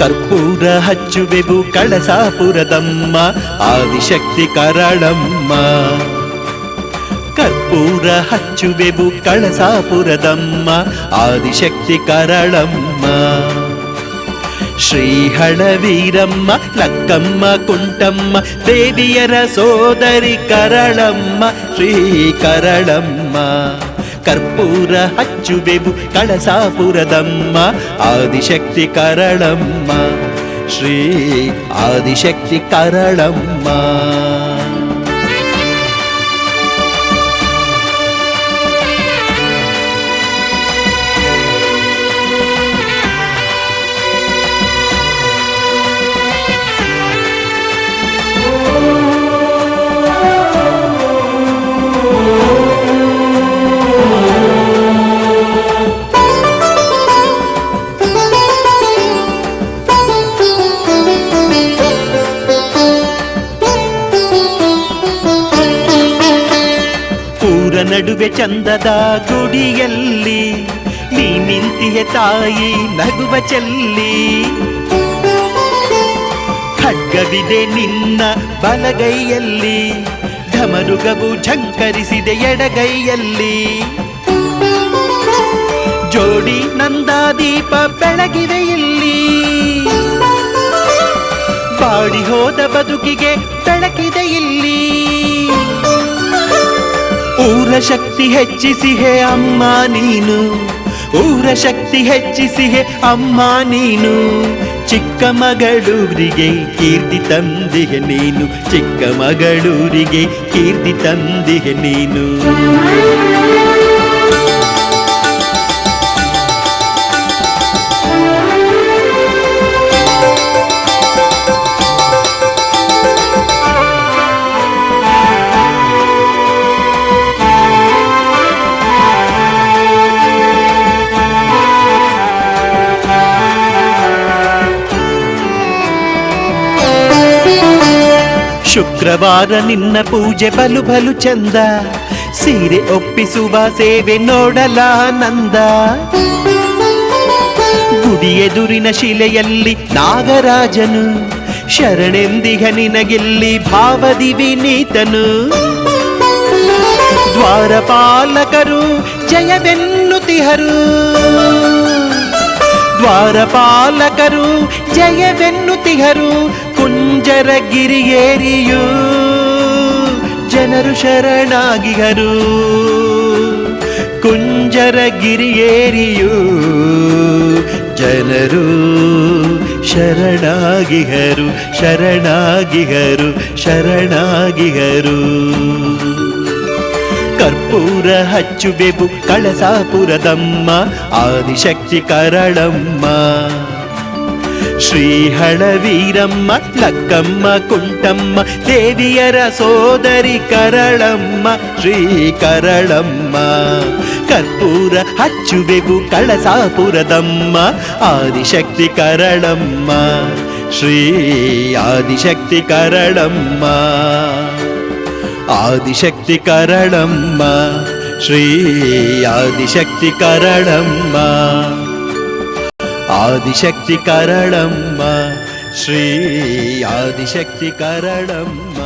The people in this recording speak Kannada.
ಕರ್ಪೂರ ಹಚ್ಚುವೆವು ಕಳಸಾಪುರದಮ್ಮ ಆದಿಶಕ್ತಿ ಕರಳಮ್ಮ. ಕರ್ಪೂರ ಹಚ್ಚುವೆವು ಕಳಸಾಪುರದಮ್ಮ ಆದಿಶಕ್ತಿ ಕರಳಮ್ಮ. ಶ್ರೀಹಳ ವೀರಮ್ಮ ಲಕ್ಕಮ್ಮ ಕುಂಟಮ್ಮ ದೇವಿಯರ ಸೋದರಿ ಕರಳಮ್ಮ ಶ್ರೀ ಕರಳಮ್ಮ. ಕರ್ಪೂರ ಹಚ್ಚುವೆವು ಕಳಸಾಪುರದಮ್ಮ ಆದಿಶಕ್ತಿ ಕರಳಮ್ಮ ಶ್ರೀ ಆದಿಶಕ್ತಿ ಕರಳಮ್ಮ. ನಡುವೆ ಚಂದದ ಗುಡಿಯಲ್ಲಿ ನೀ ನಿಂತಿಯೆ ತಾಯಿ ನಗುವ ಚೆಲ್ಲಿ. ಖಡ್ಗವಿದೆ ನಿನ್ನ ಬಲಗೈಯಲ್ಲಿ ಢಮರುಗವು ಝಂಕರಿಸಿದೆ ಎಡಗೈಯಲ್ಲಿ. ಜೋಡಿ ನಂದಾದೀಪ ಬೆಳಗಿವೆ ಇಲ್ಲಿ ಬಾಡಿ ಹೋದ ಬದುಕಿಗೆ ಬೆಳಕಿದೆ ಇಲ್ಲಿ. ಊರ ಶಕ್ತಿ ಹೆಚ್ಚಿಸಿಹೆ ಅಮ್ಮ ನೀನು ಊರ ಶಕ್ತಿ ಹೆಚ್ಚಿಸಿಹೆ ಅಮ್ಮ ನೀನು. ಚಿಕ್ಕಮಗಳೂರಿಗೆ ಕೀರ್ತಿ ತಂದಿಹೆ ನೀನು ಚಿಕ್ಕಮಗಳೂರಿಗೆ ಕೀರ್ತಿ ತಂದಿಹೆ ನೀನು. ಶುಕ್ರವಾರ ನಿನ್ನ ಪೂಜೆ ಬಲು ಬಲು ಚಂದ ಸೀರೆ ಒಪ್ಪಿಸುವ ಸೇವೆ ನೋಡಲಾನಂದ. ಗುಡಿ ಎದುರಿನ ಶಿಲೆಯಲ್ಲಿ ನಾಗರಾಜನು ಶರಣೆಂದಿಗ ನಿನಗಿಲ್ಲಿ ಭಾವದಿ ವಿನೀತನು. ದ್ವಾರಪಾಲಕರು ಜಯವೆನ್ನುತಿಹರು ದ್ವಾರಪಾಲಕರು ಜಯವೆನ್ನುತಿಹರು. ಕುಂಜರಗಿರಿಯೇರಿಯೂ ಜನರು ಶರಣಾಗಿಹರು ಕುಂಜರಗಿರಿಯೇರಿಯೂ ಜನರು ಶರಣಾಗಿಹರು ಶರಣಾಗಿಹರು ಶರಣಾಗಿಹರು. ಕರ್ಪೂರ ಹಚ್ಚುವೆವು ಕಳಸಾಪುರದಮ್ಮ ಆದಿಶಕ್ತಿ ಕರಳಮ್ಮ. ಶ್ರೀಹಳ ವೀರಮ್ಮ ಲಕ್ಕಮ್ಮ ಕುಂಟಮ್ಮ ದೇವಿಯರ ಸೋದರಿ ಕರಳಮ್ಮ ಶ್ರೀ ಕರಳಮ್ಮ. ಕರ್ಪೂರ ಹಚ್ಚುವೆವು ಕಳಸಾಪುರದಮ್ಮ ಆದಿಶಕ್ತಿ ಕರಳಮ್ಮ ಶ್ರೀ ಆದಿಶಕ್ತಿ ಕರಳಮ್ಮ ಆದಿಶಕ್ತಿ ಕರಳಮ್ಮ ಶ್ರೀ ಆದಿಶಕ್ತಿ ಕರಳಮ್ಮ ಆದಿಶಕ್ತಿ ಕರಳಮ್ಮ ಶ್ರೀ ಆದಿಶಕ್ತಿ ಕರಳಮ್ಮ.